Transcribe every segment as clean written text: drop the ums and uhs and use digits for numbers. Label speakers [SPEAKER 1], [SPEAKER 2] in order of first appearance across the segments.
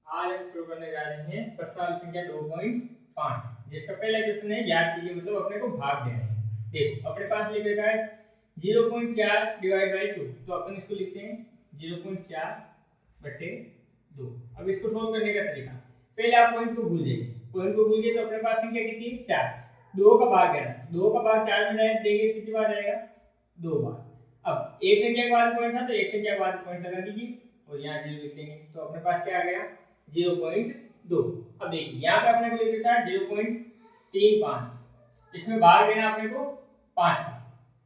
[SPEAKER 1] आज हम शुरू करने जा रहे हैं प्रश्नावली संख्या 2.5 जिसका पहला क्वेश्चन है याद कीजिए मतलब अपने को भाग देना है। देखो अपने पास लिख रखा है 0.4 डिवाइड बाय 2 तो अपन इसको लिखते हैं 0.4 बटे 2। अब इसको सोल्व करने का तरीका पहले आप पॉइंट को भूल जाइए। पॉइंट को भूल गए तो अपने पास संख्या कितनी है 4। 2 का भाग देना 2 का भाग 4 में देंगे कितनी बार जाएगा 2 बार। अब एक संख्या के बाद पॉइंट था तो एक संख्या के बाद पॉइंट लगा दीजिए और यहाँ 0 लिख देंगे तो अपने पास क्या आ गया 0.2। अब देखिए यहाँ पे अपने को लिख रखा है 0.35 इसमें भाग देना अपने को 5 का।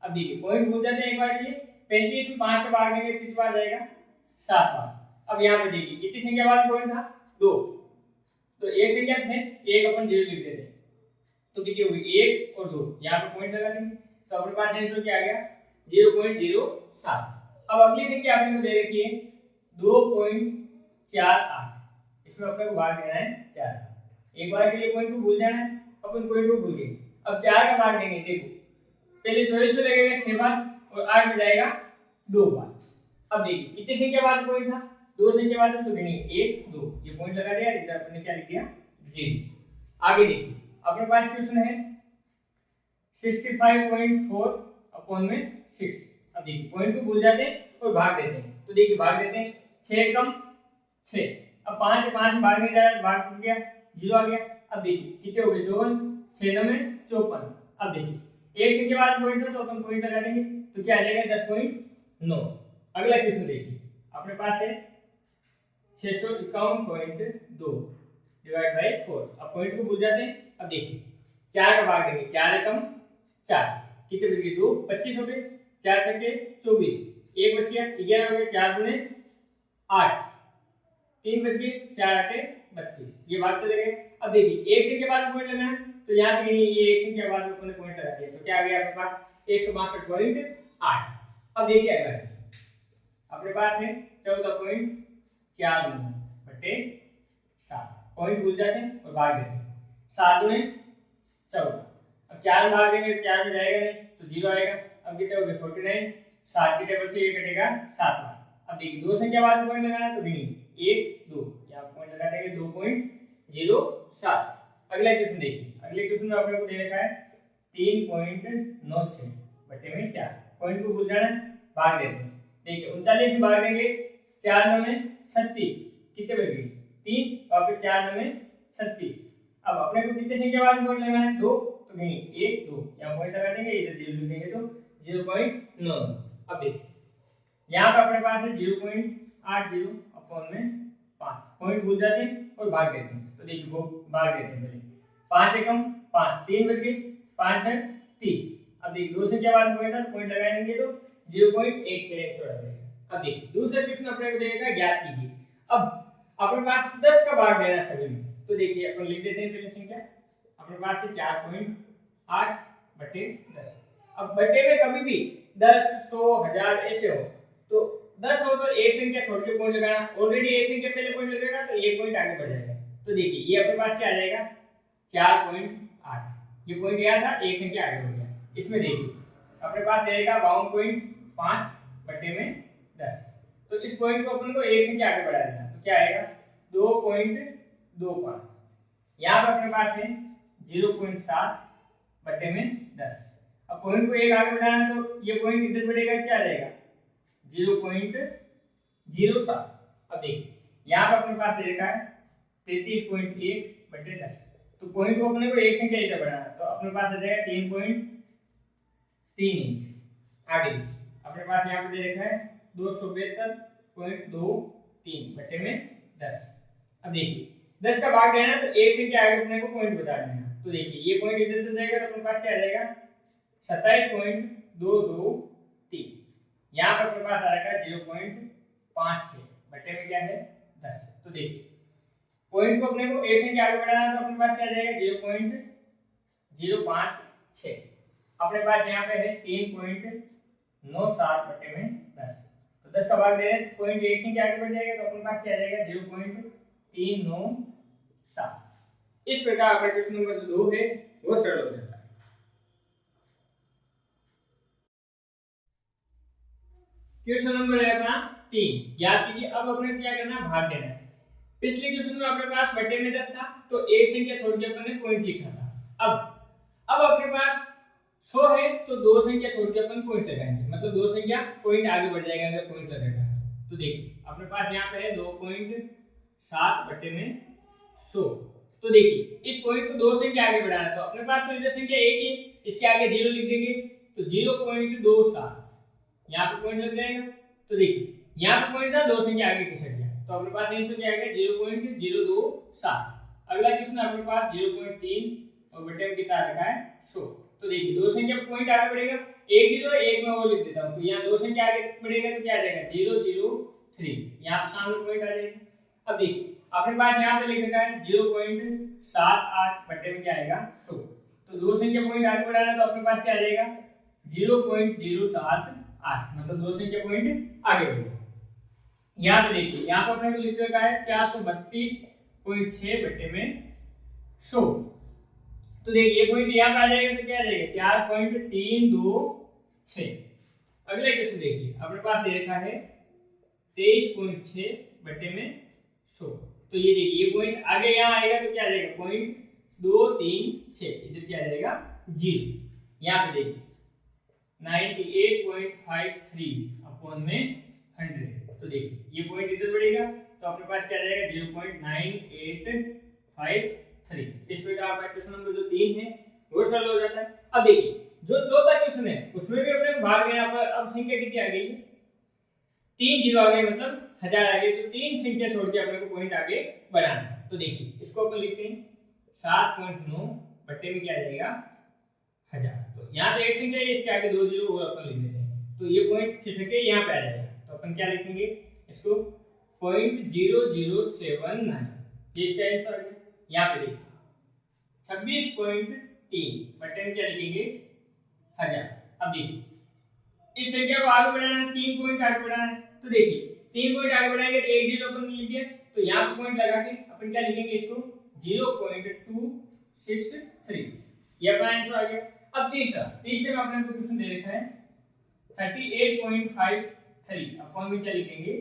[SPEAKER 1] अब देखिए पॉइंट भूल जाते हैं एक बार के लिए 35 में 5 का भाग देंगे कितनी बार जाएगा 7 बार। अब यहाँ पे देखिए कितनी संख्या बाद पॉइंट था 2 तो एक संख्या से एक अपन 0 लिख देते हैं तो कितनी होगी 1 और 2 यहाँ पे पॉइंट लगा देंगे तो अपने पास आंसर क्या आ गया 0.07। अब अगली संख्या आपने को दे रखी है 2.48 इसमें अपने को भाग देना है 4। एक बार के लिए पॉइंट को भूल जाना है अपन पॉइंट को भूल गए। अब 4 का भाग देंगे देखो पहले 24 में लगेगा 6 बार और 8 में जाएगा 2 बार। अब देखिए कितनी संख्या बाद पॉइंट था 2 संख्या बाद तो गिनिए 1 2 ये पॉइंट लगा दिया इधर अपन ने क्या लिख दिया 0। आगे देखिए अपने पास क्वेश्चन है 65.4 अपॉन में 6। अब देखिए पॉइंट को भूल जाते हैं और भाग देते हैं तो देखिए भाग देते हैं 6 कम 6। अब 5 5 भाग नहीं जा रहा भाग टूट गया 0 आ गया। अब देखिए कितने हो गए 54 6 9 में 54। अब देखिए एक संख्या बाद पॉइंट था तो अपन पॉइंट लगा देंगे तो क्या आ जाएगा 10.9। अगला क्वेश्चन देखिए अपने पास है 651.2 डिवाइड बाय 4। अब पॉइंट को भूल जाते हैं। अब देखिए 4 का भाग देंगे 4 एकम 4 कितने बच गए 2 25 हो गए 4 छक्के 24 1 बच गया 11 हो गए 4 दूने 8 3 बच गए 4 8 32 ये बात चले गए। अब देखिए एक संख्या बाद पॉइंट लगाना तो यहाँ से गिनिए ये एक संख्या बाद अपन ने पॉइंट लगा दिया तो क्या आ गया अपने पास 162.8। अब देखिए अगला क्वेश्चन अपने पास है 14.49 बटे 7। पॉइंट भूल जाते हैं और भाग देते हैं 7 दूने 14। अब 4 भाग देंगे 4 में जाएगा नहीं तो 0 आएगा। अब कितने हो गए 49 7 के टेबल से ये कटेगा 7 बार। अब देखिए दो संख्या बाद पॉइंट लगाना तो गिनिए 1 2 यहाँ पॉइंट लगा देंगे 2.07। अगला क्वेश्चन देखिए अगले क्वेश्चन में आपने को दे रखा है 3.96 बटे में 4। पॉइंट को भूल जाना भाग देते हैं देखिए 39 में भाग देंगे 4 9 में 36 कितने बच गए 3 वापस 4 9 में 36। अब अपने को कितने संख्या बाद पॉइंट लगाना है 2 तो गिनिए 1 2 यहाँ पॉइंट लगा देंगे इधर 0 लिख देंगे तो 0.9। अब देखिए यहाँ पे अपने पास है 0.80 अपॉन में 5। पॉइंट भूल जाते हैं और भाग देते हैं तो देखिए वो भाग देते हैं पहले 5 एकम 5 3 बच गए 5 6 30। अब देखिए दो संख्या बाद पॉइंट है पॉइंट लगाएंगे तो 0.16 आंसर आ जाएगा। अब देखिए दूसरा क्वेश्चन अपने को देगा ज्ञात कीजिए। अब अपने पास 10 का भाग देना सभी में तो देखिए अपन लिख देते हैं पहले संख्या अपने पास है 4.8 बटे 10। अब बटे में कभी भी 10 100 1000 ऐसे हो तो 10 हो तो एक संख्या छोड़ के पॉइंट लगाना ऑलरेडी एक संख्या पहले पॉइंट लगेगा तो एक पॉइंट आगे बढ़ जाएगा। तो देखिए ये अपने पास क्या आ जाएगा 4.8 ये पॉइंट यहाँ था एक संख्या आगे बढ़ गया। इसमें देखिए अपने पास रहेगा 52.5 बटे में 10 तो इस पॉइंट को अपन को एक संख्या आगे बढ़ा देना तो क्या आएगा 2.25। यहाँ पर अपने पास है 0.7 बटे में 10। अब पॉइंट को एक आगे बढ़ाना तो ये पॉइंट इधर बढ़ेगा क्या आ जाएगा 0.07। अब देखिए यहाँ पर अपने पास दे रखा है 33.1 बटे 10 तो पॉइंट को अपने को एक संख्या इधर बढ़ाना तो अपने पास आ जाएगा 3.31। आगे अपने पास यहाँ पे दे रखा है 272.23 बटे में 10। अब देखिए 10 का भाग देना तो एक संख्या आगे अपने को पॉइंट बता देना तो देखिए ये पॉइंट इधर से जाएगा तो अपने पास क्या आ जाएगा 27.223। यहाँ पर अपने पास आ जाएगा 0.56 बटे में क्या है 10। तो देखिए पॉइंट को अपने को एक संख्या आगे बढ़ाना तो अपने पास क्या आ जाएगा 0.056। अपने पास यहाँ पे है 3.97 बटे में 10 तो 10 का भाग दे रहे हैं तो पॉइंट एक संख्या आगे बढ़ जाएगा तो अपने पास क्या आ जाएगा 0.397। इस प्रकार अपना क्वेश्चन नंबर 2 है वो सरल हो जाता है। क्वेश्चन नंबर है अपना 3 याद कीजिए। अब अपने क्या करना है भाग देना है पिछले क्वेश्चन में अपने पास बटे में 10 था, तो एक संख्या छोड़ के अपन ने पॉइंट लिखा था। अब अपने पास 100 है तो दो संख्या छोड़ के अपन पॉइंट लगाएंगे, मतलब दो संख्या पॉइंट आगे बढ़ जाएगा अगर पॉइंट लगेगा। तो देखिए अपने पास यहाँ पे है 2.7 बटे में 100। तो देखिए इस पॉइंट को दो संख्या आगे बढ़ाना है, तो अपने पास तो इधर संख्या एक ही, इसके आगे 0 लिख देंगे तो 0.27 यहाँ पे पॉइंट लग जाएगा। तो देखिए यहाँ पे पॉइंट था, दो संख्या आगे खिसक गया, तो अपने पास आंसर क्या आ गया 0.027। अगला क्वेश्चन अपने पास 0.3 और बटे में कितना रखा है 100। तो देखिए दो संख्या पॉइंट आगे बढ़ेगा, एक 0 एक में और लिख देता हूं, तो यहाँ दो संख्या आगे बढ़ेगा तो क्या आ जाएगा 003, यहाँ पे सामने पॉइंट आ जाएगा। अब देखिए अपने पास यहाँ पे लिख रखा है 0.78 बटे में क्या आएगा 100, तो दो संख्या पॉइंट आगे बढ़ाना तो अपने पास क्या आ जाएगा 0.078, मतलब दो संख्या पॉइंट आगे बढ़ेगा। यहाँ पे देखिए यहाँ पे अपने को लिख रखा है 432.6 बटे में 100। तो देखिए ये पॉइंट यहाँ पे आ जाएगा तो क्या आ जाएगा 4.326। अगला क्वेश्चन देखिए अपने पास दे रखा है 23.6 बटे में 100। तो ये देखिए ये पॉइंट आगे यहाँ आएगा तो क्या आ जाएगा 0.236, इधर क्या आ जाएगा 0। यहाँ पे देखिए 98.53 अपॉन में 100, तो देखिए ये पॉइंट इधर बढ़ेगा तो अपने पास क्या आ जाएगा 0.9853। इस प्रकार आपका क्वेश्चन नंबर जो 3 है वो सॉल्व हो जाता है। अब देखिए जो चौथा क्वेश्चन है उसमें भी अपने भाग लेना पर अब संख्या कितनी आ गई 3 जीरो आ गए, मतलब 1000 आ गए, तो तीन संख्या छोड़ के अपने को पॉइंट आगे बढ़ाना है। तो देखिए इसको अपन लिखते हैं 7.9 बटे में क्या आ जाएगा 1000। तो यहाँ पे एक संख्या है, इसके आगे दो जीरो और अपन लिख देते हैं, तो ये पॉइंट खिसक के यहाँ पे आ जाएगा। तो अपन क्या लिखेंगे इसको 0.0079, ये इसका आंसर है। यहाँ पे देखिए 26.3 बटे में क्या लिखेंगे 1000। अब देखिए इस संख्या को आगे बढ़ाना है, 3 पॉइंट आगे बढ़ाना है, तो देखिए 3 पॉइंट आगे बढ़ाएंगे तो एक जीरो अपन लिख दिया, तो यहाँ पे पॉइंट लगा के अपन क्या लिखेंगे इसको 0.263, ये अपना आंसर आ गया। अब तीसरे में अपने को क्वेश्चन दे रखा है 38.53 अपॉन में क्या लिखेंगे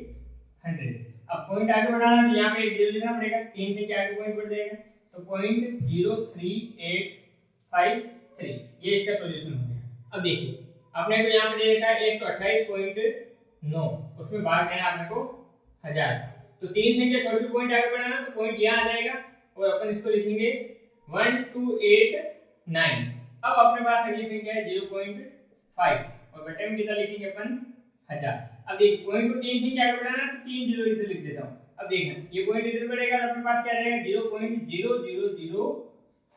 [SPEAKER 1] 100। अब पॉइंट आगे बढ़ाना है तो यहाँ पे एक जीरो लिखना पड़ेगा, 3 से क्या आगे पॉइंट बढ़ जाएगा, तो 0.03853, ये इसका सॉल्यूशन हो गया। अब देखिए आपने को यहाँ पे दे रखा है 128.9, उसमें भाग देना आपने को 1000, तो तीन संख्या छोड़ के पॉइंट आगे बढ़ाना तो पॉइंट यहाँ आ जाएगा और अपन इसको लिखेंगे 1289। अब अपने पास अगली संख्या है 0.5 और बटे में कितना लिखेंगे अपन 1000। अब देखिए पॉइंट को तीन संख्या आगे बढ़ाना तो तीन जीरो इधर लिख देता हूँ। अब देखना ये पॉइंट इधर बढ़ेगा तो अपने पास क्या आ जाएगा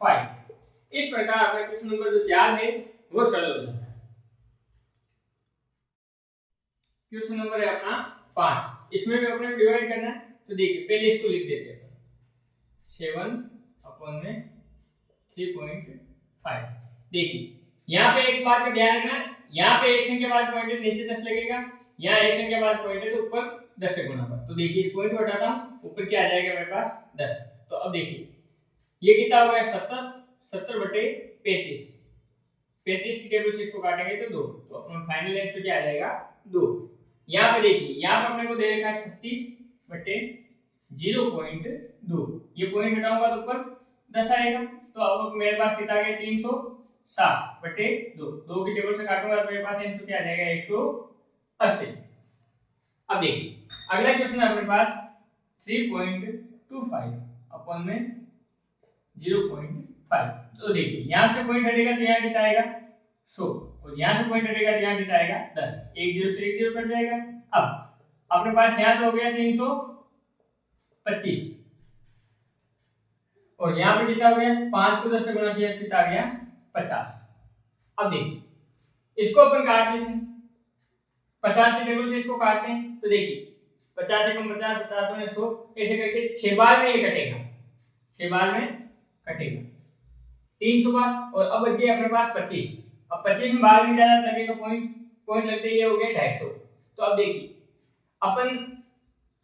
[SPEAKER 1] 0.0005। इस प्रकार आपका क्वेश्चन नंबर जो 4 है वो सॉल्व हो जाता है। क्वेश्चन नंबर है अपना 5, इसमें भी अपने डिवाइड करना है, तो देखिए पहले इसको लिख देते हैं 7 अपॉन में 3.5। देखिए यहाँ पे एक बात का ध्यान रखना, यहाँ पे एक संख्या बाद पॉइंट है नीचे 10 लगेगा, यहाँ एक संख्या बाद पॉइंट है तो ऊपर 10 से गुणा कर, तो देखिए इस पॉइंट को हटाता हूं, ऊपर क्या आ जाएगा मेरे पास 10। तो अब देखिए ये कितना हो गया 70 बटे 35, 35 की टेबल से इसको काटेंगे तो 2, तो अपना फाइनल आंसर क्या आ जाएगा 2। यहाँ पे देखिए यहाँ पे अपने को दे रखा है 36 बटे 0.2, ये पॉइंट हटाऊंगा तो ऊपर 10 आएगा, तो अब मेरे पास कितना आ गया 307 बटे 2, 2 की टेबल से काटूंगा तो मेरे पास आंसर क्या आ जाएगा 180। अब देखिए अगला क्वेश्चन है अपने पास 3.25 अपॉन में 0.5, तो देखिए यहाँ से पॉइंट हटेगा तो यहाँ कितना आएगा 100 और यहाँ से पॉइंट हटेगा तो यहाँ कितना आएगा 10, एक जीरो से एक जीरो कट जाएगा। अब अपने पास यहाँ तो हो गया 325 और यहाँ पे कितना हो गया 5 को 10 से गुणा किया कितना आ गया 50। अब देखिए इसको अपन काट लेते हैं, 50 की टेबल से इसको काटते हैं तो देखिए 50 से कम 50, 50 में 100, ऐसे करके 6 बार में ये कटेगा, 6 बार में कटेगा 300 बार, और अब बच गया अपने पास 25। अब 25 में भाग नहीं ज्यादा लगेगा, पॉइंट लगते ही ये हो गया 250। तो अब देखिए अपन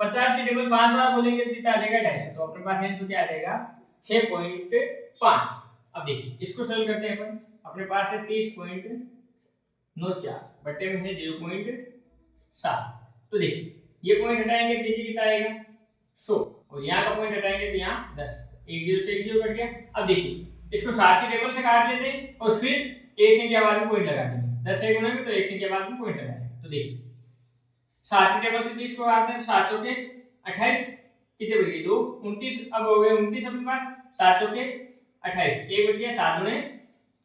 [SPEAKER 1] 50 की टेबल 5 बार बोलेंगे तो कितना आ जाएगा 250, तो अपने पास आंसर क्या आ जाएगा 6.5। अब देखिए इसको सॉल्व करते हैं अपन, अपने पास है 30.94 बटे में है 0.7, तो देखिए ये पॉइंट हटाएंगे नीचे कितना आएगा 100, और यहाँ का पॉइंट हटाएंगे तो यहाँ 10, 1 0 से 1 0 कट गया। अब देखिए इसको 7 की टेबल से काट लेते हैं और फिर एक संख्या बाद में पॉइंट लगा देंगे। 10 से गुणा में तो एक संख्या बाद में पॉइंट लगाएंगे। तो देखिए 7 की टेबल से 30 को काटते हैं, 7 चौके 28, कितने बच गए 2 29। अब हो गए 29 अपने पास, 7 चौके 28, 1 बच गया, 7 दूने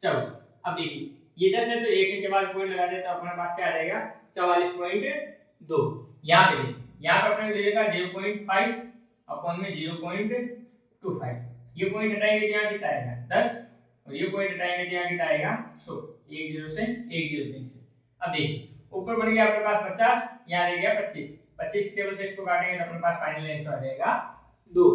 [SPEAKER 1] 14। अब देखिए ये 10 है तो एक संख्या बाद पॉइंट लगा दें तो अपने पास क्या आ जाएगा 44.2। यहाँ पे देखिए यहाँ पे अपने ले लेगा 0.5 अपॉन में 0.25। ये पॉइंट हटाएंगे तो यहाँ कितना आएगा 10 और ये पॉइंट हटाएंगे तो यहाँ कितना आएगा 100, 1 0 से 1 0 कैंसिल। अब देखिए ऊपर बढ़ गया अपने पास 50, यहाँ रह गया 25, 25 टेबल से इसको काटेंगे तो अपने पास फाइनल आंसर आ जाएगा 2।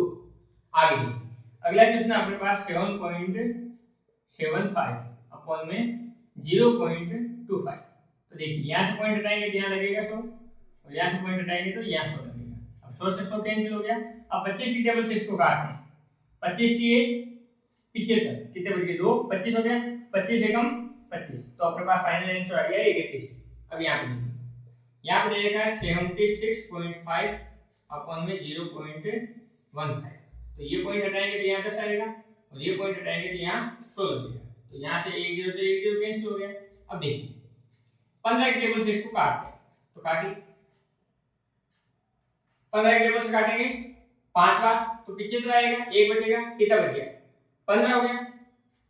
[SPEAKER 1] आगे देखिए अगला क्वेश्चन अपने पास 7.75 अपॉन में 0.25। तो देखिए यहाँ से पॉइंट हटाएंगे तो यहाँ लगेगा 100 और यहाँ से पॉइंट हटाएंगे तो यहाँ 100 लगेगा। अब 100 से 100 कैंसिल हो गया। अब 25 की टेबल से इसको काटते हैं, 25 दिए 75, कितने बच गए 2, 25 हो गया, 25 एकम 25, तो अपने पास फाइनल आंसर आ गया 31। अब यहाँ पे देखिए यहाँ पे दे रखा है 76.5 अपॉन में 0.15। तो ये पॉइंट हटाएंगे तो यहाँ 10 आएगा और ये पॉइंट हटाएंगे तो यहाँ 100 लगेगा। तो यहाँ से 1 0 से 1 0 कैंसिल हो गया। अब देखिए 15 की टेबल से इसको काटते हैं, तो काटिए 15 की टेबल से काटेंगे 5 बार तो 75 आएगा, 1 बचेगा, कितना बच गया 15 हो गया।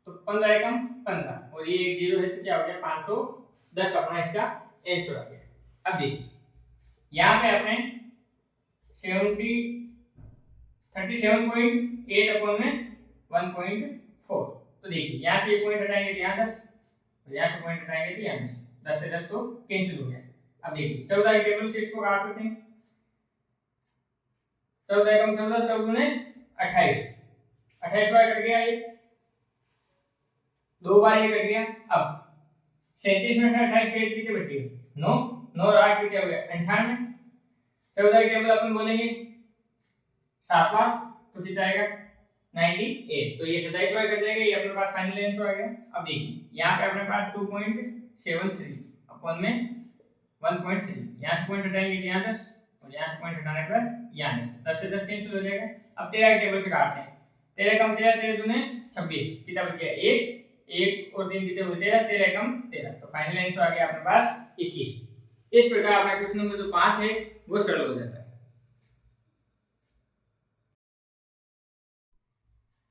[SPEAKER 1] तो 15 एकम 15 और ये 1 0 है तो क्या हो गया 510 अपना इसका आंसर आ गया। अब देखिए यहाँ पे अपने 37.8 अपॉन में 1.4। तो देखिए यहाँ से एक पॉइंट हटाएंगे तो यहाँ 10 और यहाँ से पॉइंट हटाएंगे तो यहाँ 10, 10 से 10 तो कैंसिल हो गया। अब देखिए 14 की टेबल से इसको काट सकते हैं, 14 एकम 14, 14 दूने 28, 28 बार कट गया, ये 2 बार ये कट गया। अब 37 में से 28 गए कितने बच गए 9, 9 और 8 कितने हो गए 98। 14 की टेबल अपन बोलेंगे 7 बार तो कितना आएगा 98, तो ये 27 बार कट जाएगा, ये अपने पास फाइनल आंसर आ गया। अब देखिए यहाँ पे अपने पास 2.73 अपॉन में 1.3, यहाँ से पॉइंट हटाएंगे तो यहाँ 10 और यहाँ से पॉइंट हटाने पर यहाँ 10, 10 से 10 कैंसिल हो जाएगा। अब 13 की टेबल से काटते हैं, 13 कम 13, 13 दूने 26, कितना बच गया 1, 1 और 3 कितने हुए 13, 13 कम 13, तो फाइनल आंसर आ गया अपने पास 21। इस प्रकार अपना क्वेश्चन नंबर जो 5 है वो सरल हो जाता है।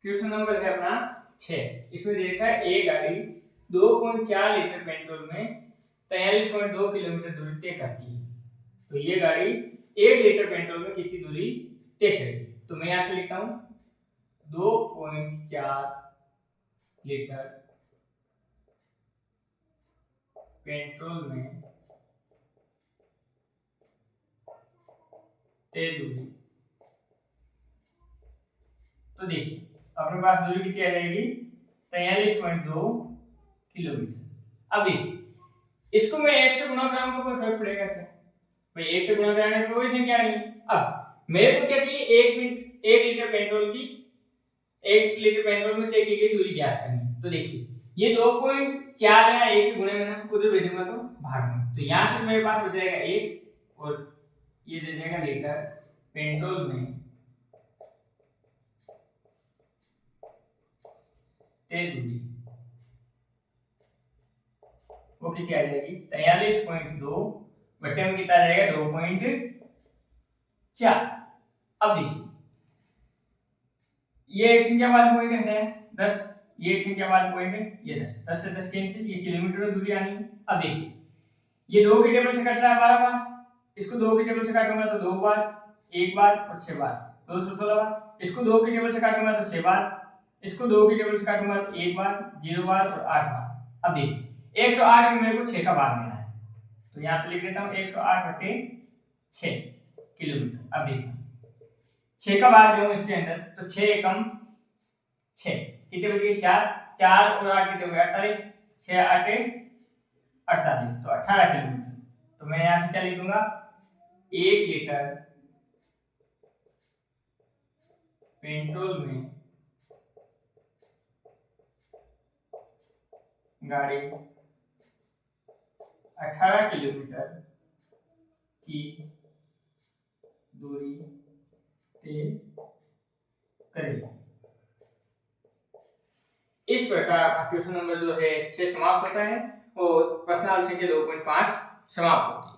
[SPEAKER 1] क्वेश्चन नंबर है अपना 6, इसमें दे रखा है ए गाड़ी 2.4 लीटर पेट्रोल में 43.2 किलोमीटर दूरी तय करती है, तो ये गाड़ी 1 लीटर पेट्रोल में कितनी दूरी तय करेगी। तो मैं यहां से लिखता हूं 2.4 लीटर पेट्रोल में तय दूरी, तो देखिए अपने पास दूरी कितनी आ जाएगी 43.2 किलोमीटर। अब देखिए इसको मैं 1 से गुणा कराऊं तो कोई फर्क पड़ेगा क्या भाई, 1 से गुणा कराने में कोई संख्या नहीं। अब मेरे को क्या चाहिए 1 लीटर पेट्रोल की 1 लीटर पेट्रोल में तय की गई दूरी ज्ञात करनी है। तो देखिए ये 2.4 है, 1 के गुणे में ना उधर भेजूंगा तो भाग में, तो यहां से मेरे पास हो जाएगा 1 और ये दे देगा लीटर पेट्रोल में तय दूरी, वो कितनी आ जाएगी 43.2 बटे में कितना आ जाएगा 2.4। अब देखिए ये एक संख्या वाला पॉइंट है 10, ये एक संख्या वाला पॉइंट है ये 10, 10 से 10 कैंसिल, ये किलोमीटर में दूरी आनी है। अब देखिए ये 2 की टेबल से कट रहा है 12 बार, इसको 2 की टेबल से काटूंगा तो 2 बार, 1 बार और 6 बार, 216 बार। इसको 2 की टेबल से काटूंगा तो 6 बार, इसको 2 की टेबल से काटूंगा तो 1 बार, 0 बार और 8 बार। अब देखिए 108 में मेरे को 6 का भाग लेना है, तो यहाँ पे लिख देता हूँ 108 बटे 6 किलोमीटर। अब देखो 6 का भाग दूं इसके अंदर तो 6 एकम 6, कितने बचे 4, 4 और 8 कितने हुए 48, 6 8 48, तो 18 किलोमीटर। तो मैं यहां से क्या लिख दूंगा 1 लीटर पेट्रोल में गाड़ी 18 किलोमीटर की दूरी तय करिए। इस प्रकार क्वेश्चन नंबर जो है 6 समाप्त होता है और प्रश्नावली संख्या 2.5 समाप्त होती है।